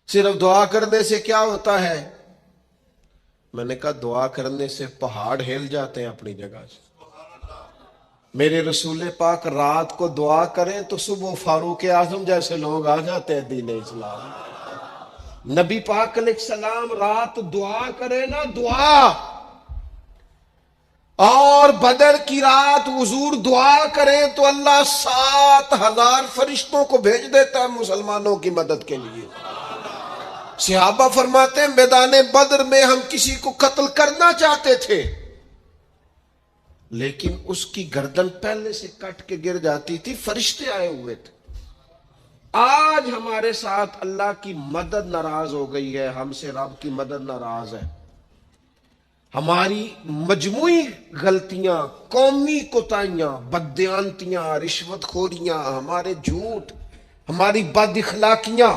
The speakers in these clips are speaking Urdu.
صرف دعا کرنے سے کیا ہوتا ہے؟ میں نے کہا دعا کرنے سے پہاڑ ہل جاتے ہیں اپنی جگہ سے۔ میرے رسول پاک رات کو دعا کریں تو صبح فاروق اعظم جیسے لوگ آ جاتے ہیں دین اسلام۔ نبی پاک علیہ السلام رات دعا کرے نا، دعا، اور بدر کی رات حضور دعا کریں تو اللہ 7,000 فرشتوں کو بھیج دیتا ہے مسلمانوں کی مدد کے لیے۔ صحابہ فرماتے ہیں میدان بدر میں ہم کسی کو قتل کرنا چاہتے تھے، لیکن اس کی گردن پہلے سے کٹ کے گر جاتی تھی، فرشتے آئے ہوئے تھے۔ آج ہمارے ساتھ اللہ کی مدد ناراض ہو گئی ہے، ہم سے رب کی مدد ناراض ہے۔ ہماری مجموعی غلطیاں، قومی کوتاہیاں، بددیانتیاں، رشوت خوریاں، ہمارے جھوٹ، ہماری بد اخلاقیاں،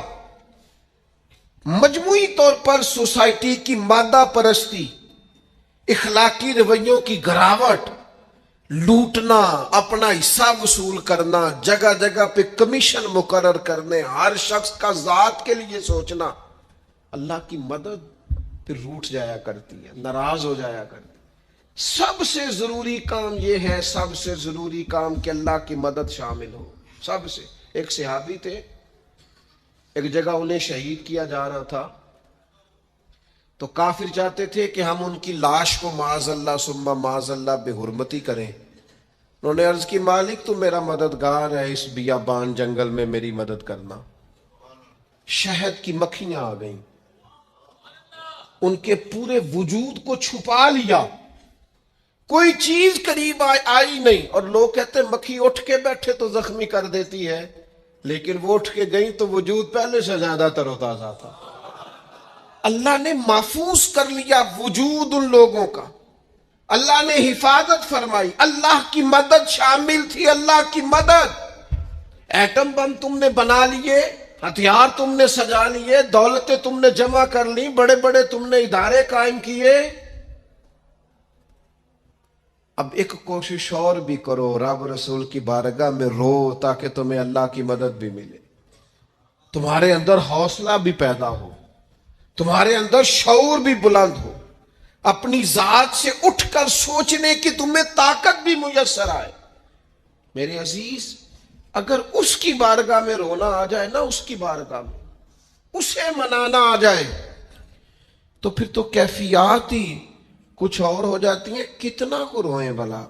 مجموعی طور پر سوسائٹی کی مادہ پرستی، اخلاقی رویوں کی گراوٹ، لوٹنا، اپنا حصہ وصول کرنا، جگہ جگہ پہ کمیشن مقرر کرنے، ہر شخص کا ذات کے لیے سوچنا، اللہ کی مدد پھر روٹ جایا کرتی ہے، ناراض ہو جایا کرتی ہے۔ سب سے ضروری کام یہ ہے، سب سے ضروری کام کہ اللہ کی مدد شامل ہو۔ سب سے، ایک صحابی تھے، ایک جگہ انہیں شہید کیا جا رہا تھا، تو کافر چاہتے تھے کہ ہم ان کی لاش کو معاذ اللہ ثم معاذ اللہ بے حرمتی کریں۔ انہوں نے عرض کی مالک تو میرا مددگار ہے، اس بیابان جنگل میں میری مدد کرنا۔ شہد کی مکھیاں آ گئیں، ان کے پورے وجود کو چھپا لیا، کوئی چیز قریب آئی نہیں، اور لوگ کہتے ہیں مکھی اٹھ کے بیٹھے تو زخمی کر دیتی ہے، لیکن وہ اٹھ کے گئی تو وجود پہلے سے زیادہ تر و تازہ تھا۔ اللہ نے محفوظ کر لیا وجود ان لوگوں کا، اللہ نے حفاظت فرمائی، اللہ کی مدد شامل تھی، اللہ کی مدد۔ ایٹم بم تم نے بنا لیے، ہتھیار تم نے سجا لیے، دولتیں تم نے جمع کر لی، بڑے بڑے تم نے ادارے قائم کیے، اب ایک کوشش اور بھی کرو، رب رسول کی بارگاہ میں رو تاکہ تمہیں اللہ کی مدد بھی ملے، تمہارے اندر حوصلہ بھی پیدا ہو، تمہارے اندر شعور بھی بلند ہو، اپنی ذات سے اٹھ کر سوچنے کی تمہیں طاقت بھی میسر آئے۔ میرے عزیز، اگر اس کی بارگاہ میں رونا آ جائے نا، اس کی بارگاہ میں اسے منانا آ جائے، تو پھر تو کیفیات ہی کچھ اور ہو جاتی ہیں۔ کتنا کو روئیں بھلا؟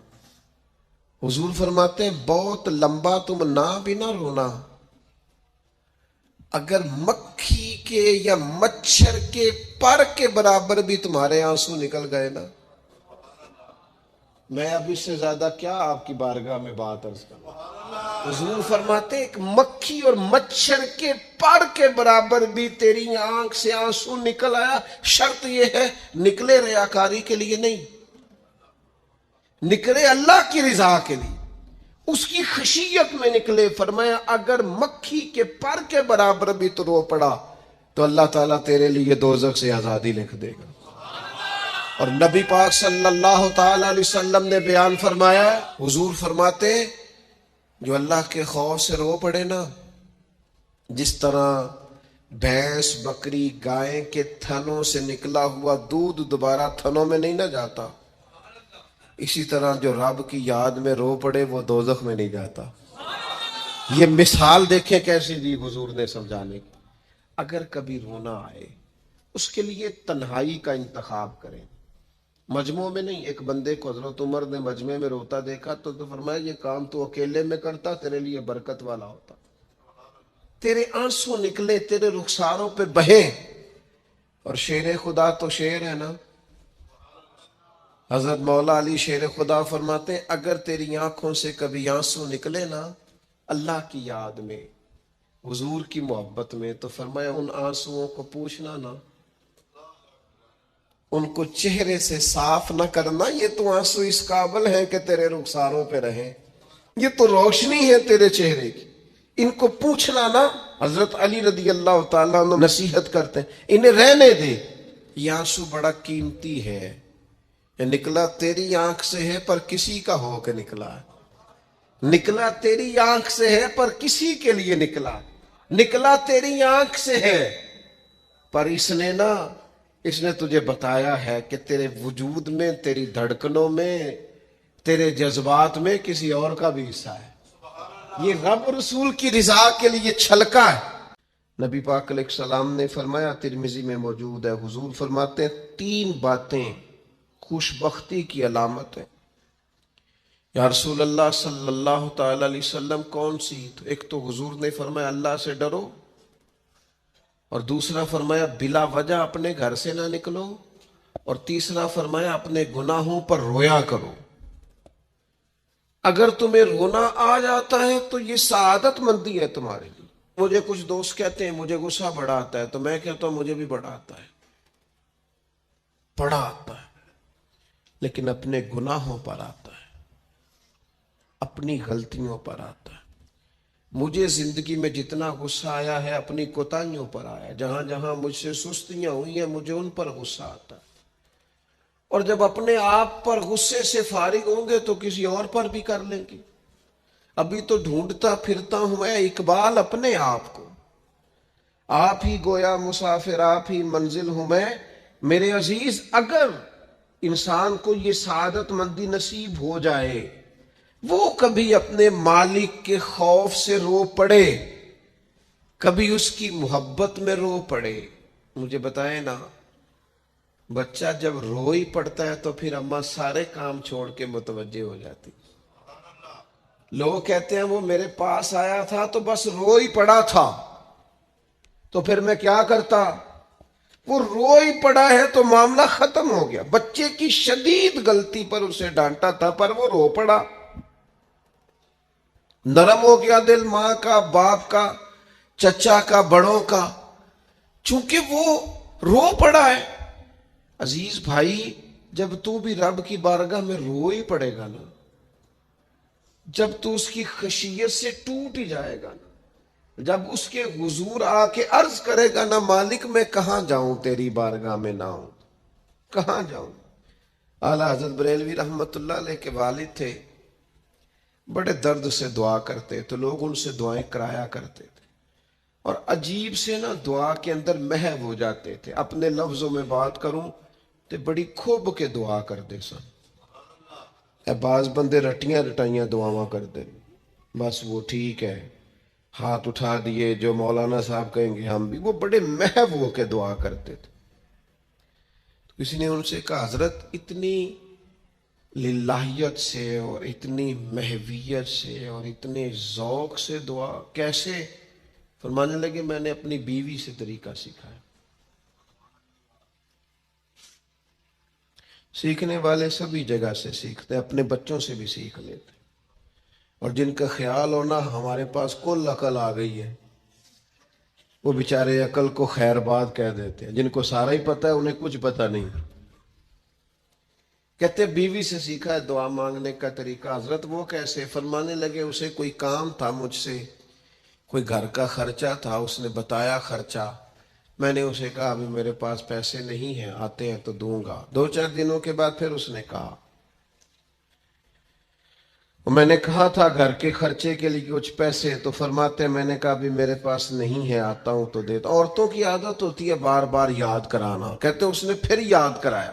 حضور فرماتے ہیں بہت لمبا تم نہ بھی نہ رونا، اگر مکھی کے یا مچھر کے پر کے برابر بھی تمہارے آنسو نکل گئے نا، میں اب اس سے زیادہ کیا آپ کی بارگاہ میں بات عرض کروں۔ حضور فرماتے ہیں ایک مکھی اور مچھر کے پر کے برابر بھی تیری آنکھ سے آنسو نکل آیا، شرط یہ ہے نکلے ریاکاری کے لیے نہیں، نکلے اللہ کی رضا کے لیے، اس کی خشیت میں نکلے۔ فرمایا اگر مکھی کے پر کے برابر بھی تو رو پڑا تو اللہ تعالیٰ تیرے لیے دوزخ سے آزادی لکھ دے گا۔ اور نبی پاک صلی اللہ تعالی علیہ وسلم نے بیان فرمایا، حضور فرماتے جو اللہ کے خوف سے رو پڑے نا، جس طرح بھینس بکری گائے کے تھنوں سے نکلا ہوا دودھ دوبارہ تھنوں میں نہیں نہ جاتا، اسی طرح جو رب کی یاد میں رو پڑے وہ دوزخ میں نہیں جاتا۔ یہ مثال دیکھیں کیسی دی حضور نے سمجھانے کی۔ اگر کبھی رونا آئے اس کے لیے تنہائی کا انتخاب کریں، مجموع میں نہیں۔ ایک بندے کو حضرت عمر نے مجمع میں روتا دیکھا تو فرمایا یہ کام تو اکیلے میں کرتا، تیرے لیے برکت والا ہوتا، تیرے آنسو نکلے، تیرے رخساروں پہ بہیں۔ اور شیر خدا تو شیر ہے نا، حضرت مولا علی شیر خدا فرماتے ہیں اگر تیری آنکھوں سے کبھی آنسو نکلے نا اللہ کی یاد میں، حضور کی محبت میں، تو فرمایا ان آنسوؤں کو پوچھنا نا، ان کو چہرے سے صاف نہ کرنا، یہ تو آنسو اس قابل ہیں کہ تیرے رخساروں پہ رہیں، یہ تو روشنی ہے تیرے چہرے کی، ان کو پوچھنا نا۔ حضرت علی رضی اللہ تعالیٰ عنہ نصیحت کرتے ہیں انہیں رہنے دے، یہ آنسو بڑا قیمتی ہے، یہ نکلا تیری آنکھ سے ہے پر کسی کا ہو کے نکلا ہے، نکلا تیری آنکھ سے ہے پر کسی کے لیے نکلا، نکلا تیری آنکھ سے ہے پر اس نے تجھے بتایا ہے کہ تیرے وجود میں، تیری دھڑکنوں میں، تیرے جذبات میں کسی اور کا بھی حصہ ہے. یہ رب رسول کی رضا کے لیے چھلکا ہے. نبی پاک علیہ السلام نے فرمایا، ترمذی میں موجود ہے، حضور فرماتے ہیں 3 باتیں خوش بختی کی علامت ہے. یا رسول اللہ صلی اللہ تعالی علیہ وسلم کون سی؟ تو ایک تو حضور نے فرمایا اللہ سے ڈرو، اور دوسرا فرمایا بلا وجہ اپنے گھر سے نہ نکلو، اور تیسرا فرمایا اپنے گناہوں پر رویا کرو. اگر تمہیں رونا آ جاتا ہے تو یہ سعادت مندی ہے تمہارے لیے. مجھے کچھ دوست کہتے ہیں مجھے غصہ بڑا آتا ہے، تو میں کہتا ہوں مجھے بھی بڑا آتا ہے، بڑا آتا ہے، لیکن اپنے گناہوں پر آتا ہے، اپنی غلطیوں پر آتا ہے. مجھے زندگی میں جتنا غصہ آیا ہے اپنی کوتاہیوں پر آیا. جہاں جہاں مجھ سے سستیاں ہوئی ہیں مجھے ان پر غصہ آتا ہے. اور جب اپنے آپ پر غصے سے فارغ ہوں گے تو کسی اور پر بھی کر لیں گے. ابھی تو ڈھونڈتا پھرتا ہوں میں اقبال اپنے آپ کو، آپ ہی گویا مسافر، آپ ہی منزل ہوں میں. میرے عزیز، اگر انسان کو یہ سعادت مندی نصیب ہو جائے، وہ کبھی اپنے مالک کے خوف سے رو پڑے، کبھی اس کی محبت میں رو پڑے. مجھے بتائیں نا، بچہ جب رو ہی پڑتا ہے تو پھر اماں سارے کام چھوڑ کے متوجہ ہو جاتی. لوگ کہتے ہیں وہ میرے پاس آیا تھا تو بس رو ہی پڑا تھا، تو پھر میں کیا کرتا؟ وہ رو ہی پڑا ہے تو معاملہ ختم ہو گیا. بچے کی شدید غلطی پر اسے ڈانٹا تھا پر وہ رو پڑا، نرم ہو گیا دل ماں کا، باپ کا، چچا کا، بڑوں کا، چونکہ وہ رو پڑا ہے. عزیز بھائی، جب تو بھی رب کی بارگاہ میں رو ہی پڑے گا نا، جب تو اس کی خشیت سے ٹوٹ ہی جائے گا نا، جب اس کے حضور آ کے عرض کرے گا نا مالک میں کہاں جاؤں تیری بارگاہ میں نہ ہوں، کہاں جاؤں. اعلیٰ حضرت بریلوی رحمت اللہ علیہ کے والد تھے، بڑے درد سے دعا کرتے تو لوگ ان سے دعائیں کرایا کرتے تھے، اور عجیب سے نا دعا کے اندر محو ہو جاتے تھے. اپنے لفظوں میں بات کروں تو بڑی کھوب کے دعا کرتے سن. بعض بندے رٹیاں رٹائیاں دعاواں کرتے، بس وہ ٹھیک ہے، ہاتھ اٹھا دیے جو مولانا صاحب کہیں گے ہم بھی. وہ بڑے محو ہو کے دعا کرتے تھے. تو کسی نے ان سے کہا حضرت اتنی للہیت سے اور اتنی محویت سے اور اتنے ذوق سے دعا کیسے؟ فرمانے لگے میں نے اپنی بیوی سے طریقہ سیکھا ہے. سیکھنے والے سبھی جگہ سے سیکھتے، اپنے بچوں سے بھی سیکھ لیتے. اور جن کا خیال ہونا ہمارے پاس کل عقل آ گئی ہے، وہ بیچارے عقل کو خیر بات کہہ دیتے ہیں. جن کو سارا ہی پتہ ہے انہیں کچھ پتہ نہیں. کہتے بیوی سے سیکھا ہے دعا مانگنے کا طریقہ. حضرت وہ کیسے؟ فرمانے لگے اسے کوئی کام تھا مجھ سے، کوئی گھر کا خرچہ تھا، اس نے بتایا خرچہ، میں نے اسے کہا ابھی میرے پاس پیسے نہیں ہیں، آتے ہیں تو دوں گا. 2-4 دنوں کے بعد پھر اس نے کہا، میں نے کہا تھا گھر کے خرچے کے لیے کچھ پیسے، تو فرماتے ہیں میں نے کہا ابھی میرے پاس نہیں ہے، آتا ہوں تو دیتا. عورتوں کی عادت ہوتی ہے بار بار یاد کرانا. کہتے اس نے پھر یاد کرایا،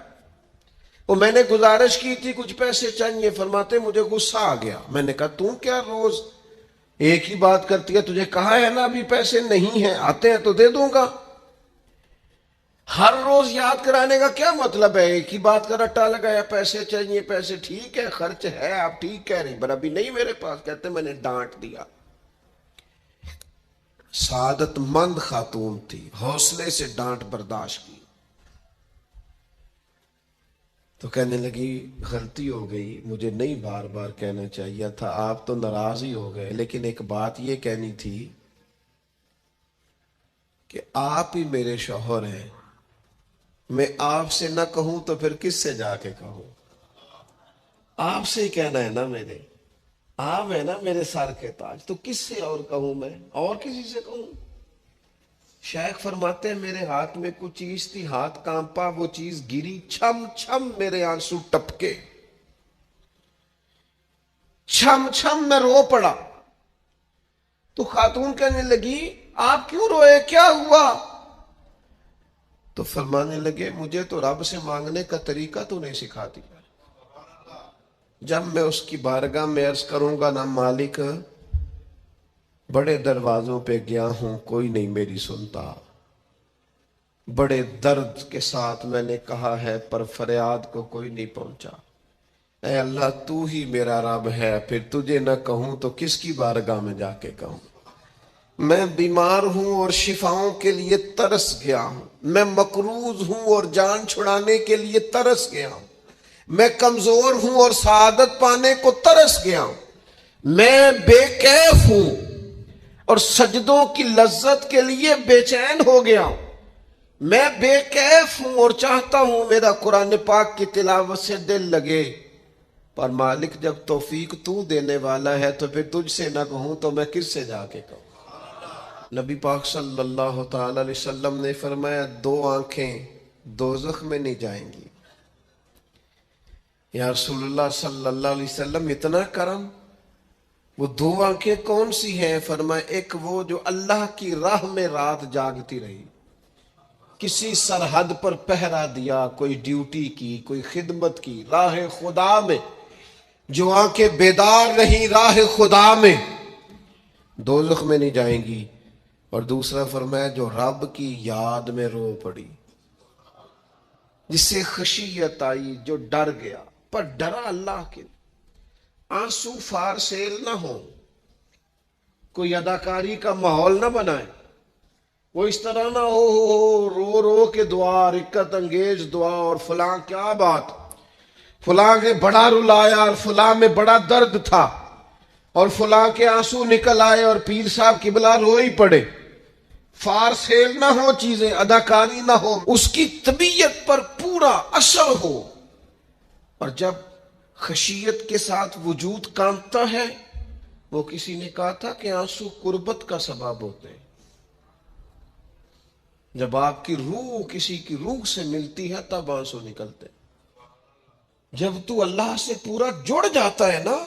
وہ میں نے گزارش کی تھی کچھ پیسے چاہیے، فرماتے مجھے غصہ آ گیا. میں نے کہا تم کیا روز ایک ہی بات کرتی ہے، تجھے کہا ہے نا ابھی پیسے نہیں ہیں، آتے ہیں تو دے دوں گا. ہر روز یاد کرانے کا کیا مطلب ہے؟ ایک ہی بات کا رٹا لگایا، پیسے چاہیے پیسے، ٹھیک ہے خرچ ہے آپ ٹھیک کہہ رہی پر ابھی نہیں میرے پاس. کہتے میں نے ڈانٹ دیا. سعادت مند خاتون تھی، حوصلے سے ڈانٹ برداشت کی. تو کہنے لگی غلطی ہو گئی، مجھے نہیں بار بار کہنا چاہیے تھا، آپ تو ناراض ہی ہو گئے، لیکن ایک بات یہ کہنی تھی کہ آپ ہی میرے شوہر ہیں، میں آپ سے نہ کہوں تو پھر کس سے جا کے کہوں؟ آپ سے ہی کہنا ہے نا، میرے آپ ہے نا میرے سر کے تاج، تو کس سے اور کہوں؟ میں اور کسی سے کہوں؟ شیخ فرماتے ہیں میرے ہاتھ میں کچھ چیز تھی، ہاتھ کانپا، وہ چیز گری، چھم چھم میرے آنسو ٹپکے، چھم چھم میں رو پڑا. تو خاتون کہنے لگی آپ کیوں روئے، کیا ہوا؟ تو فرمانے لگے مجھے تو رب سے مانگنے کا طریقہ تو نہیں سکھا دیا. جب میں اس کی بارگاہ میں عرض کروں گا نا مالک بڑے دروازوں پہ گیا ہوں کوئی نہیں میری سنتا، بڑے درد کے ساتھ میں نے کہا ہے پر فریاد کو کوئی نہیں پہنچا. اے اللہ تو ہی میرا رب ہے، پھر تجھے نہ کہوں تو کس کی بارگاہ میں جا کے کہوں. میں بیمار ہوں اور شفاؤں کے لیے ترس گیا ہوں، میں مقروض ہوں اور جان چھڑانے کے لیے ترس گیا ہوں، میں کمزور ہوں اور سعادت پانے کو ترس گیا ہوں، میں بے کیف ہوں اور سجدوں کی لذت کے لیے بے چین ہو گیا ہوں، میں بے کیف ہوں اور چاہتا ہوں میرا قرآن پاک کی تلاوت سے دل لگے، پر مالک جب توفیق تو دینے والا ہے تو پھر تجھ سے نہ کہوں تو میں کس سے جا کے کہوں. نبی پاک صلی اللہ تعالی علیہ وسلم نے فرمایا 2 آنکھیں دوزخ میں نہیں جائیں گی. یا رسول اللہ صلی اللہ علیہ وسلم اتنا کرم، وہ 2 آنکھیں کون سی ہیں؟ فرمایا ایک وہ جو اللہ کی راہ میں رات جاگتی رہی، کسی سرحد پر پہرا دیا، کوئی ڈیوٹی کی، کوئی خدمت کی راہ خدا میں، جو آنکھیں بیدار رہی راہ خدا میں دوزخ میں نہیں جائیں گی. اور دوسرا فرمایا جو رب کی یاد میں رو پڑی، جس سے خشیت آئی، جو ڈر گیا پر ڈرا اللہ کے. آنسو فار سیل نہ ہو، کوئی اداکاری کا ماحول نہ بنائے، وہ اس طرح نہ ہو رو رو کے دعا، رکت انگیز دعا اور فلاں کیا بات، فلاں کے بڑا رلایا اور فلاں میں بڑا درد تھا اور فلاں کے آنسو نکل آئے اور پیر صاحب قبلہ رو ہی پڑے. فار سیل نہ ہو چیزیں، اداکاری نہ ہو، اس کی طبیعت پر پورا اثر ہو. اور جب خشیت کے ساتھ وجود کانپتا ہے، وہ کسی نے کہا تھا کہ آنسو قربت کا سبب ہوتے ہیں. جب آپ کی روح کسی کی روح سے ملتی ہے تب آنسو نکلتے. جب تو اللہ سے پورا جڑ جاتا ہے نا،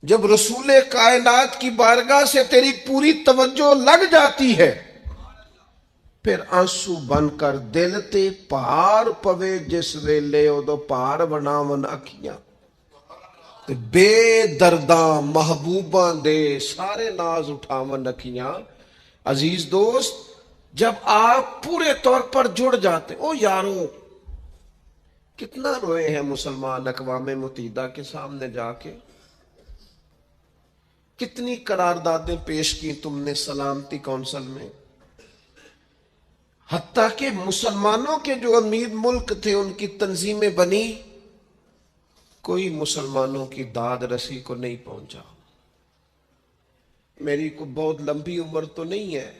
جب رسول کائنات کی بارگاہ سے تیری پوری توجہ لگ جاتی ہے، پھر آنسو بن کر دل تے پار پوے جس ویلے ادو پار بناون اکھیاں، بے درداں محبوباں دے سارے ناز اٹھاون اکھیاں. عزیز دوست، جب آپ پورے طور پر جڑ جاتے، او یارو کتنا روئے ہیں مسلمان اقوام متحدہ کے سامنے جا کے، کتنی قراردادیں پیش کی تم نے سلامتی کونسل میں، حتیٰ کہ مسلمانوں کے جو امیر ملک تھے ان کی تنظیمیں بنی، کوئی مسلمانوں کی داد رسی کو نہیں پہنچا. میری کو بہت لمبی عمر تو نہیں ہے،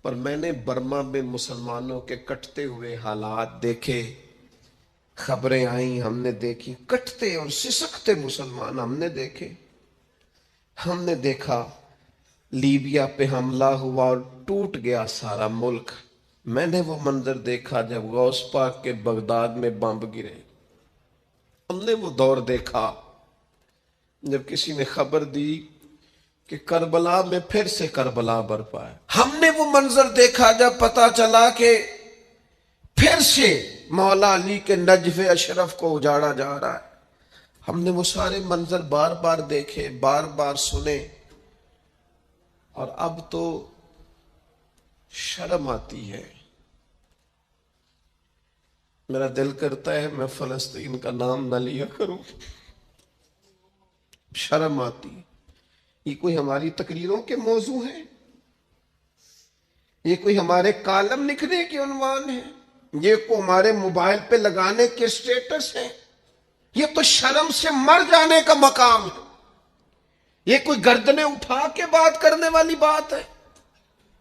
پر میں نے برما میں مسلمانوں کے کٹتے ہوئے حالات دیکھے، خبریں آئیں ہم نے دیکھی، کٹتے اور سسکتے مسلمان ہم نے دیکھے. ہم نے دیکھا لیبیا پہ حملہ ہوا اور ٹوٹ گیا سارا ملک. میں نے وہ منظر دیکھا جب غوث پاک کے بغداد میں بمب گرے. ہم نے وہ دور دیکھا جب کسی نے خبر دی کہ کربلا میں پھر سے کربلا برپا ہے. ہم نے وہ منظر دیکھا جب پتا چلا کہ پھر سے مولا علی کے نجف اشرف کو اجاڑا جا رہا ہے. ہم نے وہ سارے منظر بار بار دیکھے، بار بار سنے، اور اب تو شرم آتی ہے. میرا دل کرتا ہے میں فلسطین کا نام نہ لیا کروں، شرم آتی. یہ کوئی ہماری تقریروں کے موضوع ہیں؟ یہ کوئی ہمارے کالم لکھنے کے عنوان ہیں؟ یہ کوئی ہمارے موبائل پہ لگانے کے اسٹیٹس ہیں؟ یہ تو شرم سے مر جانے کا مقام ہے. یہ کوئی گردنیں اٹھا کے بات کرنے والی بات ہے؟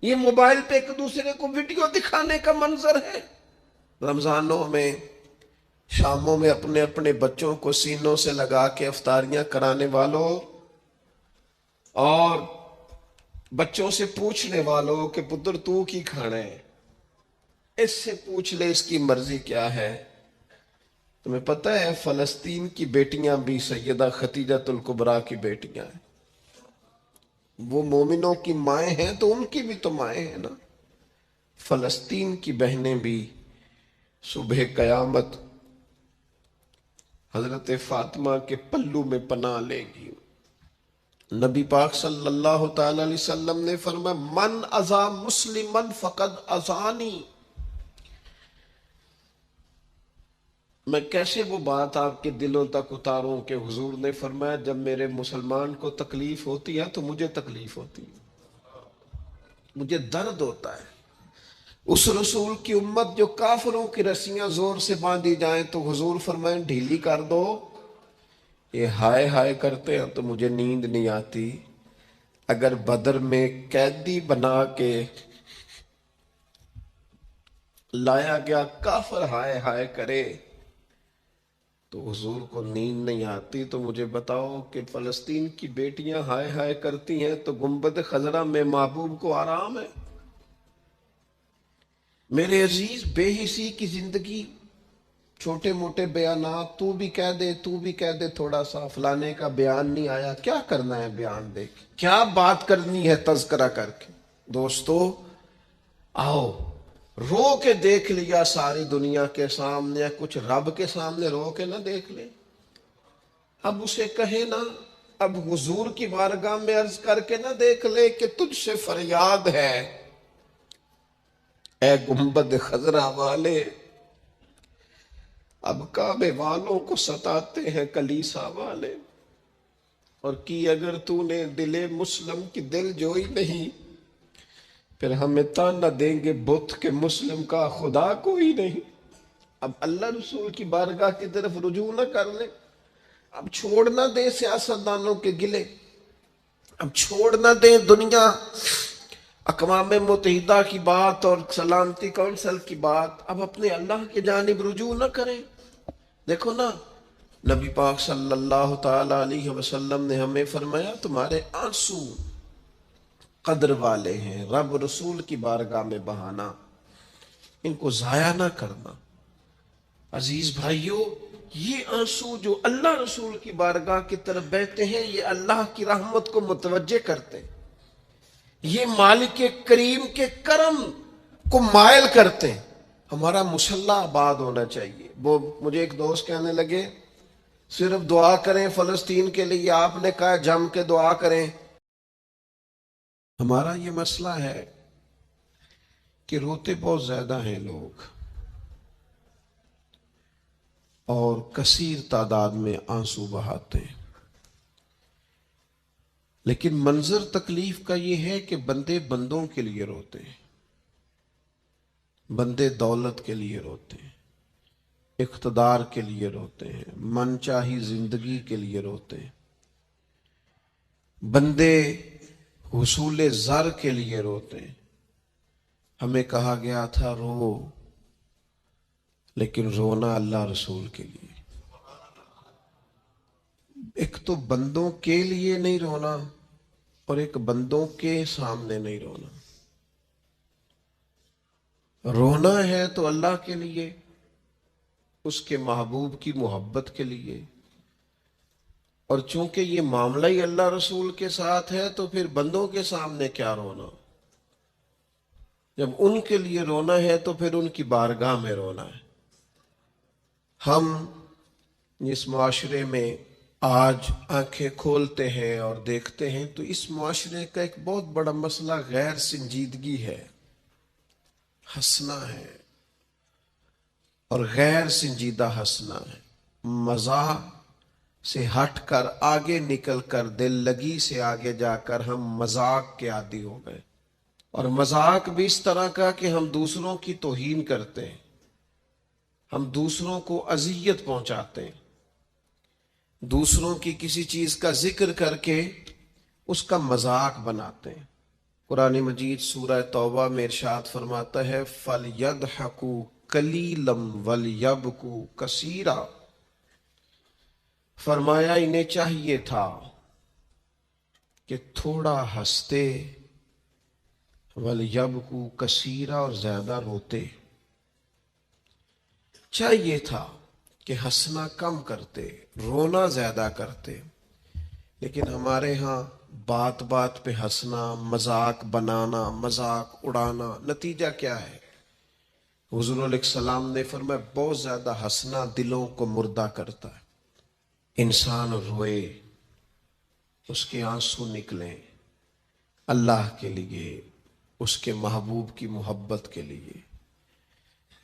یہ موبائل پہ ایک دوسرے کو ویڈیو دکھانے کا منظر ہے؟ رمضانوں میں شاموں میں اپنے اپنے بچوں کو سینوں سے لگا کے افطاریاں کرانے والوں اور بچوں سے پوچھنے والوں کہ پتر تو کی کھانا ہے، اس سے پوچھ لے اس کی مرضی کیا ہے. تمہیں پتہ ہے فلسطین کی بیٹیاں بھی سیدہ خدیجۃ الکبریٰ کی بیٹیاں ہیں. وہ مومنوں کی مائیں ہیں تو ان کی بھی تو مائیں ہیں نا. فلسطین کی بہنیں بھی صبح قیامت حضرت فاطمہ کے پلو میں پناہ لے گی۔ نبی پاک صلی اللہ تعالی علیہ وسلم نے فرمایا من اذا مسلمن فقد اذانی۔ میں کیسے وہ بات آپ کے دلوں تک اتاروں کہ حضور نے فرمایا جب میرے مسلمان کو تکلیف ہوتی ہے تو مجھے تکلیف ہوتی ہے، مجھے درد ہوتا ہے۔ اس رسول کی امت جو کافروں کی رسیاں زور سے باندھی جائیں تو حضور فرمائیں ڈھیلی کر دو، یہ ہائے ہائے کرتے ہیں تو مجھے نیند نہیں آتی۔ اگر بدر میں قیدی بنا کے لایا گیا کافر ہائے ہائے کرے تو حضور کو نیند نہیں آتی، تو مجھے بتاؤ کہ فلسطین کی بیٹیاں ہائے ہائے کرتی ہیں تو گنبد خضرا میں محبوب کو آرام ہے؟ میرے عزیز، بے حسی کی زندگی، چھوٹے موٹے بیانات، تو بھی کہہ دے تھوڑا سا فلانے کا بیان نہیں آیا، کیا کرنا ہے بیان دے کے، کیا بات کرنی ہے تذکرہ کر کے؟ دوستو آؤ، رو کے دیکھ لیا ساری دنیا کے سامنے، کچھ رب کے سامنے رو کے نہ دیکھ لے؟ اب اسے کہے نا، اب حضور کی بارگاہ میں عرض کر کے نہ دیکھ لے کہ تجھ سے فریاد ہے اے گنبد خضرا والے، اب کعبے والوں کو ستاتے ہیں کلیسا والے، اور کی اگر تو نے دل مسلم کی دل جوئی نہیں، پھر ہمیں تانا دیں گے بت کہ مسلم کا خدا کوئی نہیں۔ اب اللہ رسول کی بارگاہ کی طرف رجوع نہ کر لیں، اب چھوڑ نہ دیں سیاستدانوں کے گلے، اب چھوڑ نہ دیں دنیا اقوام متحدہ کی بات اور سلامتی کونسل کی بات، اب اپنے اللہ کی جانب رجوع نہ کریں۔ دیکھو نا، نبی پاک صلی اللہ تعالی علیہ وسلم نے ہمیں فرمایا تمہارے آنسو قدر والے ہیں، رب رسول کی بارگاہ میں بہانا، ان کو ضائع نہ کرنا۔ عزیز بھائیو، یہ آنسو جو اللہ رسول کی بارگاہ کی طرف بہتے ہیں، یہ اللہ کی رحمت کو متوجہ کرتے ہیں، یہ مالک کریم کے کرم کو مائل کرتے ہیں۔ ہمارا مسلح آباد ہونا چاہیے۔ وہ مجھے ایک دوست کہنے لگے صرف دعا کریں فلسطین کے لیے، آپ نے کہا جم کے دعا کریں۔ ہمارا یہ مسئلہ ہے کہ روتے بہت زیادہ ہیں لوگ، اور کثیر تعداد میں آنسو بہاتے ہیں، لیکن منظر تکلیف کا یہ ہے کہ بندے بندوں کے لیے روتے ہیں، بندے دولت کے لیے روتے ہیں، اقتدار کے لیے روتے ہیں، من چاہی زندگی کے لیے روتے ہیں، بندے حصول زر کے لیے روتے ہیں۔ ہمیں کہا گیا تھا رو، لیکن رونا اللہ رسول کے لیے۔ ایک تو بندوں کے لیے نہیں رونا، اور ایک بندوں کے سامنے نہیں رونا۔ رونا ہے تو اللہ کے لیے، اس کے محبوب کی محبت کے لیے، اور چونکہ یہ معاملہ ہی اللہ رسول کے ساتھ ہے تو پھر بندوں کے سامنے کیا رونا؟ جب ان کے لیے رونا ہے تو پھر ان کی بارگاہ میں رونا ہے۔ ہم اس معاشرے میں آج آنکھیں کھولتے ہیں اور دیکھتے ہیں تو اس معاشرے کا ایک بہت بڑا مسئلہ غیر سنجیدگی ہے، ہنسنا ہے، اور غیر سنجیدہ ہنسنا ہے۔ مزاح سے ہٹ کر آگے نکل کر دل لگی سے آگے جا کر ہم مذاق کے عادی ہو گئے، اور مذاق بھی اس طرح کا کہ ہم دوسروں کی توہین کرتے ہیں، ہم دوسروں کو اذیت پہنچاتے ہیں، دوسروں کی کسی چیز کا ذکر کر کے اس کا مذاق بناتے ہیں۔ قرآن مجید سورہ توبہ میں ارشاد فرماتا ہے فَلْيَضْحَكُوا قَلِيلًا وَلْيَبْكُوا كَثِيرًا، فرمایا انہیں چاہیے تھا کہ تھوڑا ہنستے، وَلْيَبْكُوا كَثِيرًا، اور زیادہ روتے۔ چاہیے تھا کہ ہنسنا کم کرتے، رونا زیادہ کرتے، لیکن ہمارے ہاں بات بات پہ ہنسنا، مذاق بنانا، مذاق اڑانا، نتیجہ کیا ہے؟ حضور علیہ السلام نے فرمایا بہت زیادہ ہنسنا دلوں کو مردہ کرتا ہے. انسان روئے، اس کے آنسو نکلیں اللہ کے لیے، اس کے محبوب کی محبت کے لیے.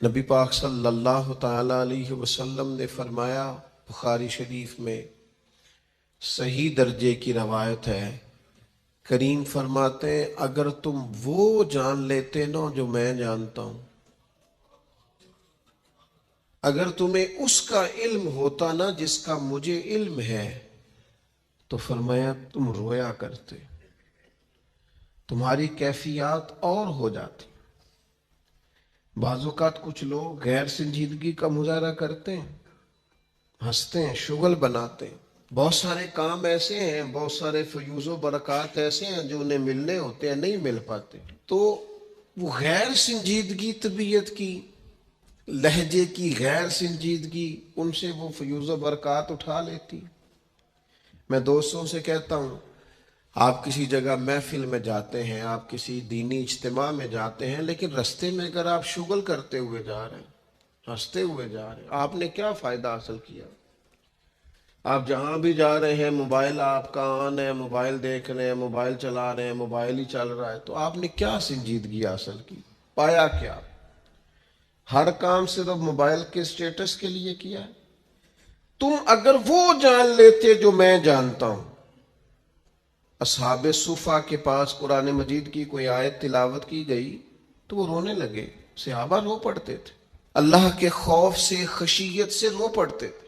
نبی پاک صلی اللہ تعالی علیہ وسلم نے فرمایا، بخاری شریف میں صحیح درجے کی روایت ہے، کریم فرماتے ہیں اگر تم وہ جان لیتے نا جو میں جانتا ہوں، اگر تمہیں اس کا علم ہوتا نا جس کا مجھے علم ہے، تو فرمایا تم رویا کرتے، تمہاری کیفیات اور ہو جاتی. بعض اوقات کچھ لوگ غیر سنجیدگی کا مظاہرہ کرتے ہیں، ہنستے ہیں، شغل بناتے ہیں. بہت سارے کام ایسے ہیں، بہت سارے فیوز و برکات ایسے ہیں جو انہیں ملنے ہوتے ہیں، نہیں مل پاتے. تو وہ غیر سنجیدگی طبیعت کی، لہجے کی غیر سنجیدگی، ان سے وہ فیوز و برکات اٹھا لیتی. میں دوستوں سے کہتا ہوں، آپ کسی جگہ محفل میں جاتے ہیں، آپ کسی دینی اجتماع میں جاتے ہیں، لیکن رستے میں اگر آپ شغل کرتے ہوئے جا رہے ہیں، ہنستے ہوئے جا رہے ہیں، آپ نے کیا فائدہ حاصل کیا؟ آپ جہاں بھی جا رہے ہیں موبائل آپ کا آن ہے، موبائل دیکھ رہے ہیں، موبائل چلا رہے ہیں، موبائل ہی چل رہا ہے، تو آپ نے کیا سنجیدگی حاصل کی؟ پایا کیا؟ ہر کام صرف موبائل کے سٹیٹس کے لیے کیا ہے. تم اگر وہ جان لیتے جو میں جانتا ہوں. اصحاب صفا کے پاس قرآن مجید کی کوئی آیت تلاوت کی گئی تو وہ رونے لگے. صحابہ رو پڑتے تھے، اللہ کے خوف سے، خشیت سے رو پڑتے تھے.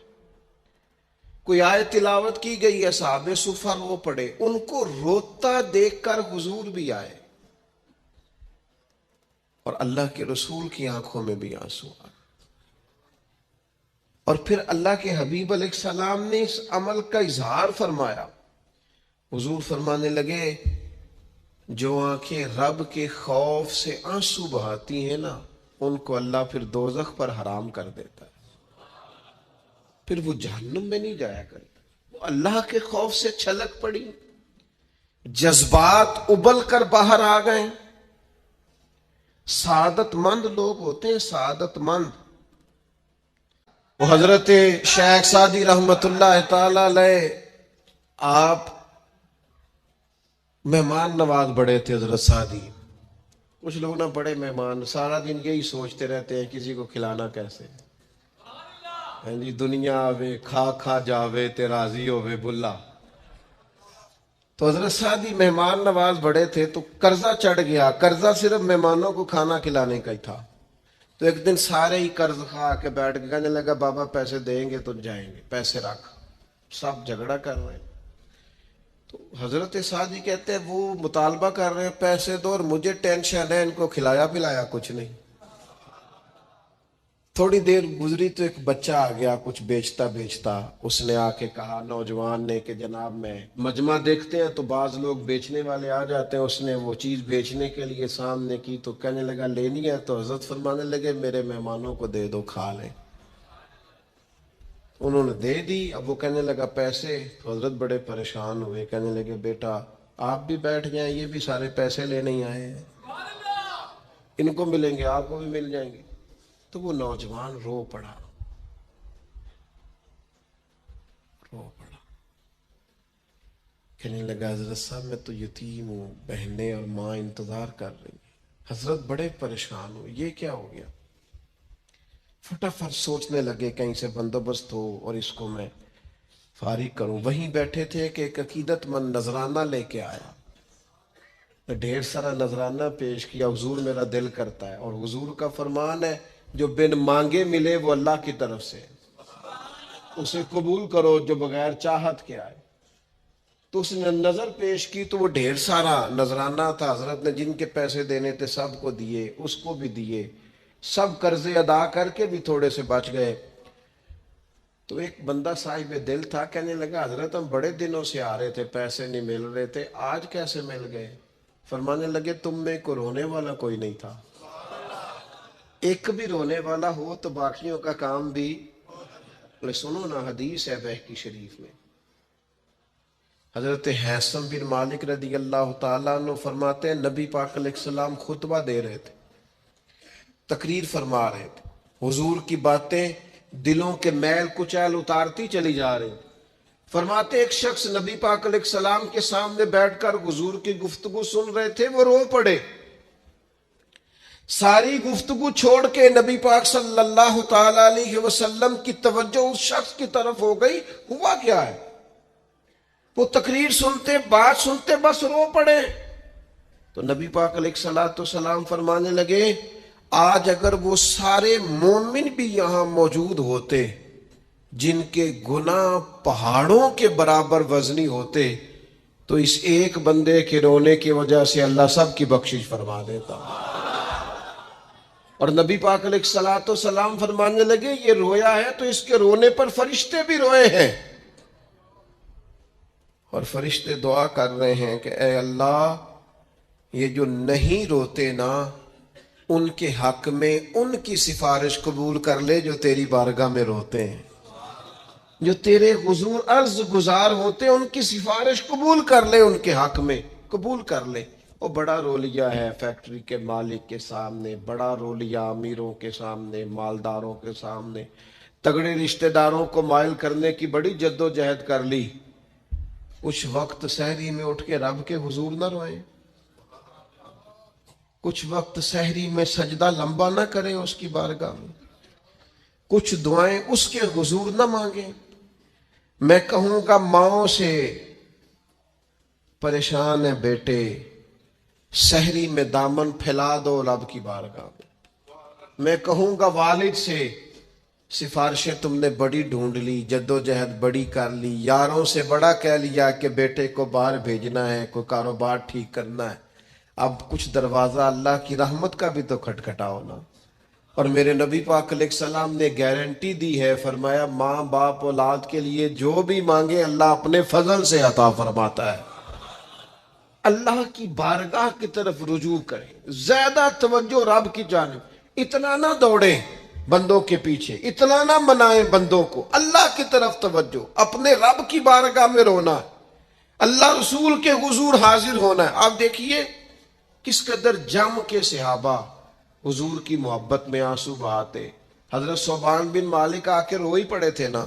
کوئی آیت تلاوت کی گئی، اصحاب صفا رو پڑے. ان کو روتا دیکھ کر حضور بھی آئے اور اللہ کے رسول کی آنکھوں میں بھی آنسو آئے. اور پھر اللہ کے حبیب علیہ السلام نے اس عمل کا اظہار فرمایا. حضور فرمانے لگے جو آنکھیں رب کے خوف سے آنسو بہاتی ہیں نا، ان کو اللہ پھر دوزخ پر حرام کر دیتا ہے، پھر وہ جہنم میں نہیں جایا کرتا. وہ اللہ کے خوف سے چھلک پڑی، جذبات ابل کر باہر آ گئے. سعادت مند لوگ ہوتے ہیں، سعادت مند. وہ حضرت شیخ سعدی رحمت اللہ تعالی علیہ آپ مہمان نواز بڑے تھے. حضرت سعدی، کچھ لوگ نا بڑے مہمان، سارا دن یہی سوچتے رہتے ہیں کسی کو کھلانا کیسے. ہاں جی، دنیا آوے کھا کھا جاوے تے راضی ہووے بلا. تو حضرت سعدی مہمان نواز بڑے تھے، تو قرضہ چڑھ گیا. قرضہ صرف مہمانوں کو کھانا کھلانے کا ہی تھا. تو ایک دن سارے ہی قرض کھا کے بیٹھ کے کہنے لگا بابا پیسے دیں گے تو جائیں گے، پیسے رکھ. سب جھگڑا کر رہے ہیں. تو حضرت سعدی کہتے ہیں وہ مطالبہ کر رہے ہیں پیسے دو، اور مجھے ٹینشن ہے ان کو کھلایا پلایا کچھ نہیں. تھوڑی دیر گزری تو ایک بچہ آ گیا کچھ بیچتا بیچتا. اس نے آ کے کہا نوجوان نے کہ جناب میں مجمع دیکھتے ہیں تو بعض لوگ بیچنے والے آ جاتے ہیں. اس نے وہ چیز بیچنے کے لیے سامنے کی تو کہنے لگا لینی ہے. تو حضرت فرمانے لگے میرے مہمانوں کو دے دو، کھا لیں. انہوں نے دے دی. اب وہ کہنے لگا پیسے. تو حضرت بڑے پریشان ہوئے، کہنے لگے بیٹا آپ بھی بیٹھ جائیں، یہ بھی سارے پیسے لینے ہی آئے ہیں، ان کو ملیں گے آپ کو بھی مل جائیں گے. تو وہ نوجوان رو پڑا. کہنے لگا حضرت صاحب میں تو یتیم ہوں، بہنیں اور ماں انتظار کر رہی ہیں. حضرت بڑے پریشان ہوئے، یہ کیا ہو گیا؟ فٹافٹ سوچنے لگے کہیں سے بندوبست ہو اور اس کو میں فارغ کروں. وہیں بیٹھے تھے کہ ایک عقیدت مند نذرانہ لے کے آیا. ڈھیر سارا نذرانہ پیش کیا. حضور میرا دل کرتا ہے، اور حضور کا فرمان ہے جو بن مانگے ملے وہ اللہ کی طرف سے، اسے قبول کرو جو بغیر چاہت کے آئے. تو اس نے نظر پیش کی تو وہ ڈھیر سارا نذرانہ تھا. حضرت نے جن کے پیسے دینے تھے سب کو دیے، اس کو بھی دیے. سب قرضے ادا کر کے بھی تھوڑے سے بچ گئے. تو ایک بندہ صاحب دل تھا، کہنے لگا حضرت ہم بڑے دنوں سے آ رہے تھے، پیسے نہیں مل رہے تھے، آج کیسے مل گئے؟ فرمانے لگے تم میں کو رونے والا کوئی نہیں تھا. ایک بھی رونے والا ہو تو باقیوں کا کام بھی. سنو نا، حدیث ہے بہقی شریف میں، حضرت حیثم بن مالک رضی اللہ تعالیٰ عنہ فرماتے ہیں نبی پاک علیہ السلام خطبہ دے رہے تھے، تقریر فرما رہے تھے، حضور کی باتیں دلوں کے میل کچیل اتارتی چلی جا رہی. فرماتے ایک شخص نبی پاک علیہ السلام کے سامنے بیٹھ کر حضور کی گفتگو سن رہے تھے، وہ رو پڑے. ساری گفتگو چھوڑ کے نبی پاک صلی اللہ تعالی علیہ وسلم کی توجہ اس شخص کی طرف ہو گئی. ہوا کیا ہے؟ وہ تقریر سنتے، بات سنتے بس رو پڑے. تو نبی پاک علیہ الصلوۃ والسلام فرمانے لگے آج اگر وہ سارے مومن بھی یہاں موجود ہوتے جن کے گناہ پہاڑوں کے برابر وزنی ہوتے تو اس ایک بندے کے رونے کی وجہ سے اللہ سب کی بخشش فرما دیتا. اور نبی پاک علیہ الصلوۃ والسلام فرمانے لگے یہ رویا ہے تو اس کے رونے پر فرشتے بھی روئے ہیں. اور فرشتے دعا کر رہے ہیں کہ اے اللہ یہ جو نہیں روتے نا ان کے حق میں ان کی سفارش قبول کر لے جو تیری بارگاہ میں روتے ہیں، جو تیرے حضور عرض گزار ہوتے ہیں ان کی سفارش قبول کر لے، ان کے حق میں قبول کر لے. وہ بڑا رو لیا ہے فیکٹری کے مالک کے سامنے، بڑا رو لیا امیروں کے سامنے، مالداروں کے سامنے، تگڑے رشتہ داروں کو مائل کرنے کی بڑی جد و جہد کر لی. کچھ وقت سحری میں اٹھ کے رب کے حضور نہ روئیں، کچھ وقت سحری میں سجدہ لمبا نہ کریں اس کی بارگاہ میں، کچھ دعائیں اس کے حضور نہ مانگیں. میں کہوں گا ماؤں سے پریشان ہے بیٹے، سحری میں دامن پھیلا دو رب کی بارگاہ میں. میں کہوں گا والد سے سفارشیں تم نے بڑی ڈھونڈ لی، جد و جہد بڑی کر لی، یاروں سے بڑا کہہ لیا کہ بیٹے کو باہر بھیجنا ہے، کوئی کاروبار ٹھیک کرنا ہے، اب کچھ دروازہ اللہ کی رحمت کا بھی تو کھٹکھٹاؤ نا. اور میرے نبی پاک علیہ السلام نے گارنٹی دی ہے، فرمایا ماں باپ اولاد کے لیے جو بھی مانگے اللہ اپنے فضل سے عطا فرماتا ہے. اللہ کی بارگاہ کی طرف رجوع کریں، زیادہ توجہ رب کی جانب، اتنا نہ دوڑیں بندوں کے پیچھے، اتنا نہ منائیں بندوں کو، اللہ کی طرف توجہ، اپنے رب کی بارگاہ میں رونا، اللہ رسول کے حضور حاضر ہونا ہے. آپ دیکھیے کس قدر جم کے صحابہ حضور کی محبت میں آنسو بہاتے. حضرت صوبان بن مالک آ کے روئی پڑے تھے نا،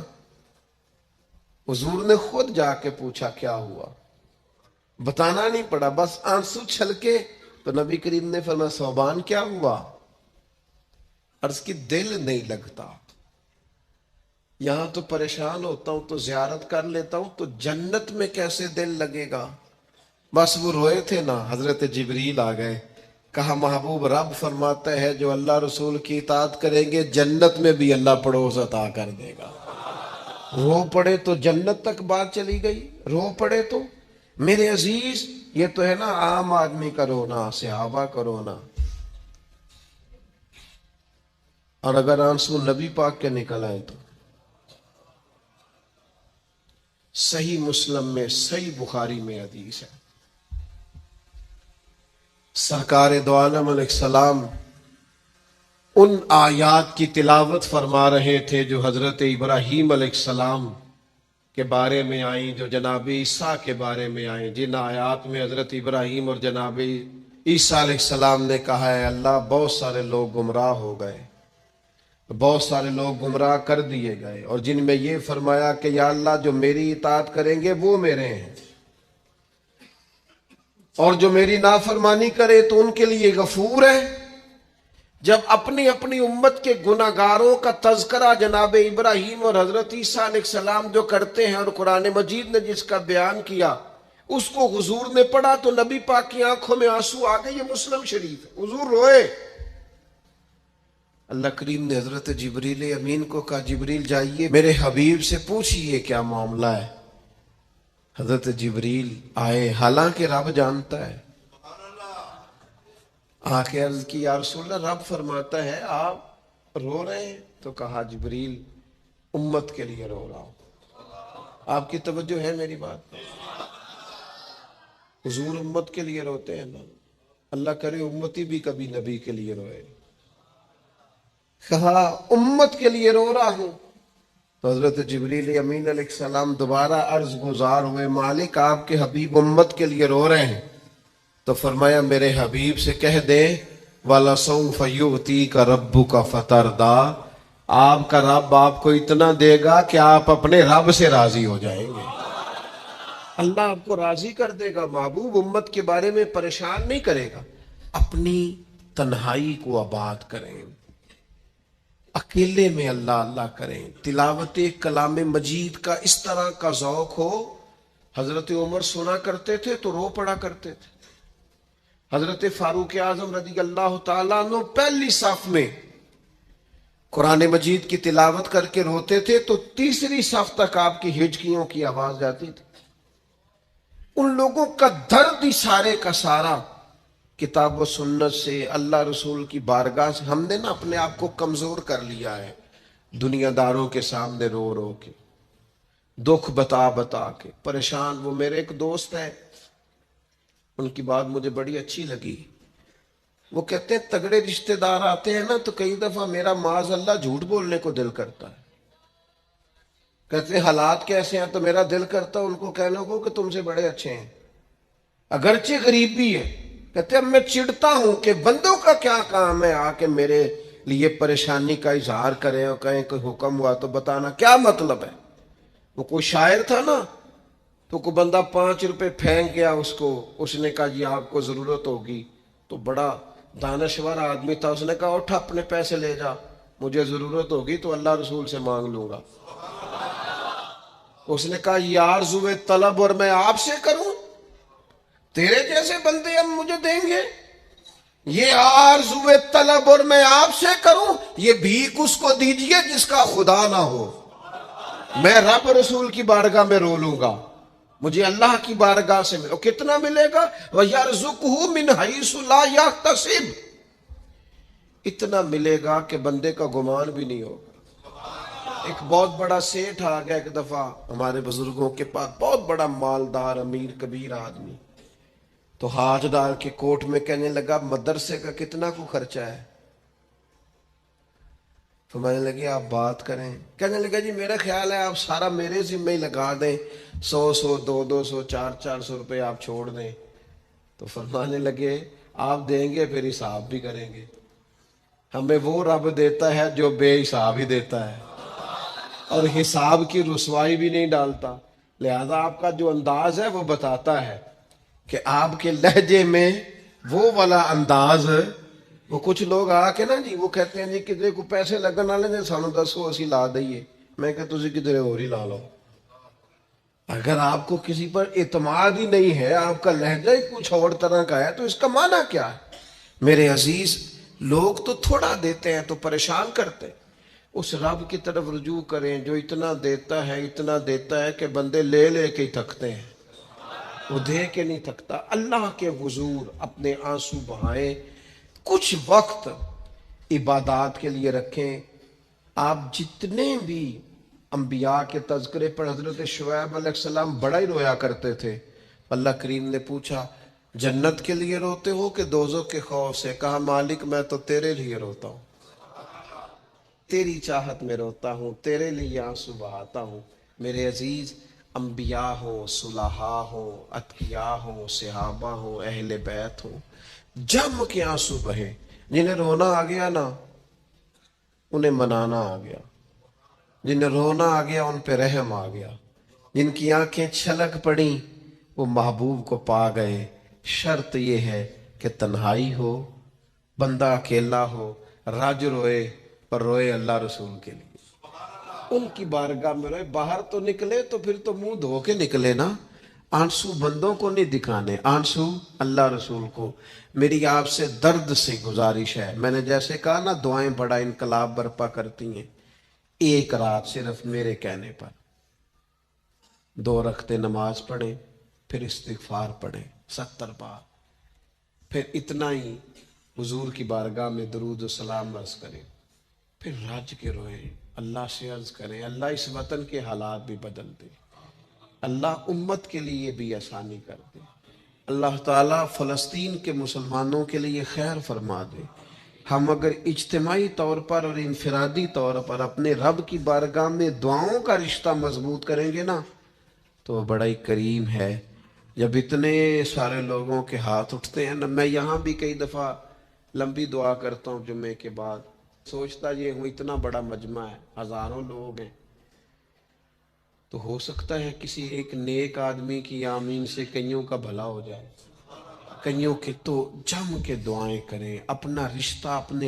حضور نے خود جا کے پوچھا کیا ہوا، بتانا نہیں پڑا، بس آنسو چھلکے. تو نبی کریم نے فرمایا صوبان کیا ہوا؟ عرض کی دل نہیں لگتا، یہاں تو پریشان ہوتا ہوں تو زیارت کر لیتا ہوں تو جنت میں کیسے دل لگے گا. بس وہ روئے تھے نا، حضرت جبریل آ گئے، کہا محبوب رب فرماتا ہے جو اللہ رسول کی اطاعت کریں گے جنت میں بھی اللہ پڑوس عطا کر دے گا. رو پڑے تو جنت تک بات چلی گئی، رو پڑے تو میرے عزیز یہ تو ہے نا عام آدمی کا رونا، صحابہ کا رونا. اور اگر آنسو نبی پاک کے نکل آئے تو صحیح مسلم میں، صحیح بخاری میں حدیث ہے، سرکار دو عالم علیہ السلام ان آیات کی تلاوت فرما رہے تھے جو حضرت ابراہیم علیہ السلام کے بارے میں آئیں، جو جناب عیسیٰ کے بارے میں آئیں، جن آیات میں حضرت ابراہیم اور جناب عیسیٰ علیہ السلام نے کہا ہے اللہ بہت سارے لوگ گمراہ ہو گئے، بہت سارے لوگ گمراہ کر دیے گئے، اور جن میں یہ فرمایا کہ یا اللہ جو میری اطاعت کریں گے وہ میرے ہیں، اور جو میری نافرمانی کرے تو ان کے لیے غفور ہے. جب اپنی اپنی امت کے گناہگاروں کا تذکرہ جناب ابراہیم اور حضرت عیسیٰ علیہ السلام جو کرتے ہیں اور قرآن مجید نے جس کا بیان کیا اس کو حضور نے پڑھا تو نبی پاک کی آنکھوں میں آنسو آ گئے. یہ مسلم شریف ہے، حضور روئے. اللہ کریم نے حضرت جبریل امین کو کہا جبریل جائیے میرے حبیب سے پوچھئے کیا معاملہ ہے. حضرت جبریل آئے، حالانکہ رب جانتا ہے، آ کے عرض کی یا رسول اللہ رب فرماتا ہے آپ رو رہے ہیں، تو کہا جبریل امت کے لیے رو رہا ہوں. آپ کی توجہ ہے میری بات؟ حضور امت کے لیے روتے ہیں نا، اللہ کرے امتی بھی کبھی نبی کے لیے روئے. کہا امت کے لیے رو رہا ہوں. تو حضرت جبریل امین علیہ السلام دوبارہ عرض گزار ہوئے، مالک آپ کے حبیب امت کے لیے رو رہے ہیں، تو فرمایا میرے حبیب سے کہہ دیں وَلَسَوْفَ يُؤْتِيكَ رَبُّكَ فَتَرْضَىٰ، آپ کا رب آپ کو اتنا دے گا کہ آپ اپنے رب سے راضی ہو جائیں گے۔ اللہ آپ کو راضی کر دے گا، محبوب امت کے بارے میں پریشان نہیں کرے گا۔ اپنی تنہائی کو آباد کریں، اکیلے میں اللہ اللہ کریں، تلاوت کلام مجید کا اس طرح کا ذوق ہو۔ حضرت عمر سنا کرتے تھے تو رو پڑا کرتے تھے۔ حضرت فاروق اعظم رضی اللہ تعالیٰ عنہ پہلی صف میں قرآن مجید کی تلاوت کر کے روتے تھے تو تیسری صف تک آپ کی ہچکیوں کی آواز جاتی تھی۔ ان لوگوں کا درد ہی سارے کا سارا کتاب و سنت سے، اللہ رسول کی بارگاہ سے۔ ہم نے نا اپنے آپ کو کمزور کر لیا ہے، دنیا داروں کے سامنے رو رو کے، دکھ بتا بتا کے پریشان۔ وہ میرے ایک دوست ہے، ان کی بات مجھے بڑی اچھی لگی۔ وہ کہتے ہیں تگڑے رشتہ دار آتے ہیں نا تو کئی دفعہ میرا معاذ اللہ جھوٹ بولنے کو دل کرتا ہے۔ کہتے ہیں حالات کیسے ہیں تو میرا دل کرتا ہے ان کو کہنے کو کہ تم سے بڑے اچھے ہیں، اگرچہ غریب بھی ہے۔ کہتے ہیں میں چڑھتا ہوں کہ بندوں کا کیا کام ہے آ کے میرے لیے پریشانی کا اظہار کریں اور کہیں کہ حکم ہوا تو بتانا کیا مطلب ہے۔ وہ کوئی شاعر تھا نا، تو کوئی بندہ 5 روپے پھینک گیا اس کو، اس نے کہا جی آپ کو ضرورت ہوگی، تو بڑا دانشور آدمی تھا، اس نے کہا اٹھ اپنے پیسے لے جا، مجھے ضرورت ہوگی تو اللہ رسول سے مانگ لوں گا۔ اس نے کہا یار زوے طلب اور میں آپ سے کروں، تیرے جیسے بندے ہم مجھے دیں گے؟ یہ آرزوے طلب اور میں آپ سے کروں، یہ بھیک اس کو دیجئے جس کا خدا نہ ہو۔ میں رب رسول کی بارگاہ میں رو لوں گا، مجھے اللہ کی بارگاہ سے ملے۔ کتنا ملے گا؟ وَيَرْزُقْهُ مِنْ حَيْثُ لَا يَحْتَسِبُ، اتنا ملے گا کہ بندے کا گمان بھی نہیں ہوگا۔ ایک بہت بڑا سیٹھ آ گیا ایک دفعہ ہمارے بزرگوں کے پاس، بہت بڑا مالدار امیر کبیر آدمی، تو ہاتھ ڈال کے کوٹ میں کہنے لگا مدرسے کا کتنا کو خرچہ ہے؟ تو میں نے لگی آپ بات کریں۔ کہنے لگا جی میرا خیال ہے آپ سارا میرے ذمہ ہی لگا دیں، 100 200 400 روپے آپ چھوڑ دیں۔ تو فرمانے لگے آپ دیں گے پھر حساب بھی کریں گے، ہمیں وہ رب دیتا ہے جو بے حساب ہی دیتا ہے اور حساب کی رسوائی بھی نہیں ڈالتا۔ لہذا آپ کا جو انداز ہے وہ بتاتا ہے کہ آپ کے لہجے میں وہ والا انداز۔ وہ کچھ لوگ آ کے نا جی وہ کہتے ہیں جی کدھر کو پیسے لگن والے نے سانو دسو اسی لا دئیے، میں کہ تسی کدھر اور ہی لا لو۔ اگر آپ کو کسی پر اعتماد ہی نہیں ہے، آپ کا لہجہ ہی کچھ اور طرح کا ہے، تو اس کا معنی کیا ہے؟ میرے عزیز، لوگ تو تھوڑا دیتے ہیں تو پریشان کرتے ہیں، اس رب کی طرف رجوع کریں جو اتنا دیتا ہے کہ بندے لے لے کے ہی تھکتے ہیں، وہ دے کے نہیں تھکتا۔ اللہ کے حضور اپنے آنسو بہائیں، کچھ وقت عبادات کے لیے رکھیں۔ آپ جتنے بھی انبیاء کے تذکرے پر، حضرت شعیب علیہ السلام بڑا ہی رویا کرتے تھے۔ اللہ کریم نے پوچھا جنت کے لیے روتے ہو کہ دوزخ کے خوف سے؟ کہا مالک میں تو تیرے لیے روتا ہوں، تیری چاہت میں روتا ہوں، تیرے لیے آنسو بہاتا ہوں۔ میرے عزیز، انبیاء ہوں، صلحاء ہوں، اتقیاء ہوں، صحابہ ہوں، اہل بیت ہوں، جم کے آنسو بہیں۔ جنہیں رونا آ گیا نا انہیں منانا آ گیا، جنہیں رونا آ گیا ان پہ رحم آ گیا، جن کی آنکھیں چھلک پڑیں وہ محبوب کو پا گئے۔ شرط یہ ہے کہ تنہائی ہو، بندہ اکیلا ہو، رج روئے پر روئے اللہ رسول کے لیے، ان کی بارگاہ میں روئے۔ باہر تو نکلے تو پھر تو منہ دھو کے نکلے نا، آنسو بندوں کو نہیں دکھانے، آنسو اللہ رسول کو۔ میری آپ سے درد سے گزارش ہے، میں نے جیسے کہا نا دعائیں بڑا انقلاب برپا کرتی ہیں، ایک رات صرف میرے کہنے پر 2 رکعتیں نماز پڑھیں، پھر استغفار پڑھیں 70 بار، پھر اتنا ہی حضور کی بارگاہ میں درود و سلام عرض کریں، پھر رج کے روئیں، اللہ سے عرض کریں اللہ اس وطن کے حالات بھی بدل دے، اللہ امت کے لیے بھی آسانی کر دے، اللہ تعالیٰ فلسطین کے مسلمانوں کے لیے خیر فرما دے، ہم اگر اجتماعی طور پر اور انفرادی طور پر اپنے رب کی بارگاہ میں دعاؤں کا رشتہ مضبوط کریں گے نا تو وہ بڑا ہی کریم ہے. جب اتنے سارے لوگوں کے ہاتھ اٹھتے ہیں نا، میں یہاں بھی کئی دفعہ لمبی دعا کرتا ہوں جمعے کے بعد، سوچتا یہ ہوں اتنا بڑا مجمع ہے، ہزاروں لوگ ہیں، تو ہو سکتا ہے کسی ایک نیک آدمی کی آمین سے کئیوں کا بھلا ہو جائے. کئیوں کے تو جم کے دعائیں کریں، اپنا رشتہ اپنے